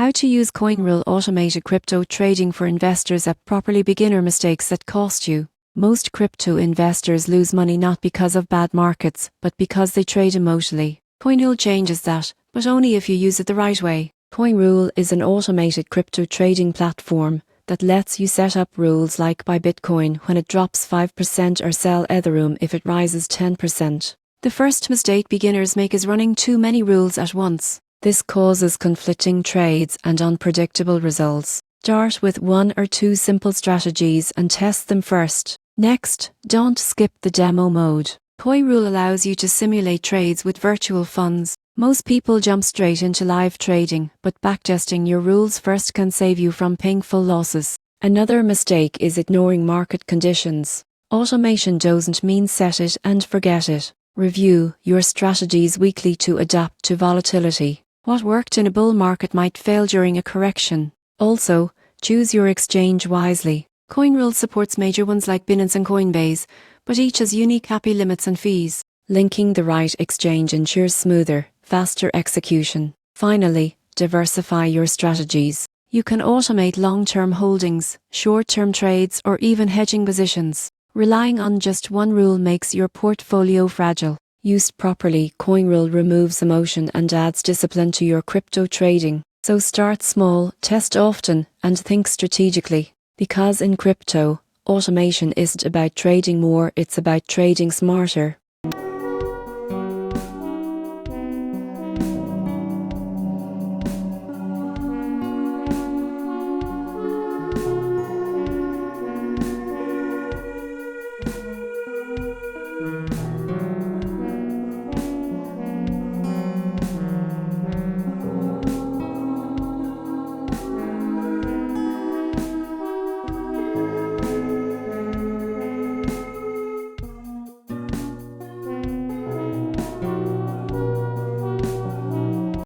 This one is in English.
How to use Coinrule automated crypto trading for investors at properly beginner mistakes that cost you. Most crypto investors lose money not because of bad markets, but because they trade emotionally. Coinrule changes that, but only if you use it the right way. Coinrule is an automated crypto trading platform that lets you set up rules like buy Bitcoin when it drops 5% or sell Ethereum if it rises 10%. The first mistake beginners make is running too many rules at once. This causes conflicting trades and unpredictable results. Start with 1 or 2 simple strategies and test them first. Next, don't skip the demo mode. Coinrule allows you to simulate trades with virtual funds. Most people jump straight into live trading, but backtesting your rules first can save you from painful losses. Another mistake is ignoring market conditions. Automation doesn't mean set it and forget it. Review your strategies weekly to adapt to volatility. What worked in a bull market might fail during a correction. Also, choose your exchange wisely. Coinrule supports major ones like Binance and Coinbase, but each has unique API limits and fees. Linking the right exchange ensures smoother, faster execution. Finally, diversify your strategies. You can automate long-term holdings, short-term trades, or even hedging positions. Relying on just one rule makes your portfolio fragile. Used properly, Coinrule removes emotion and adds discipline to your crypto trading. So start small, test often, and think strategically. Because in crypto, automation isn't about trading more, it's about trading smarter.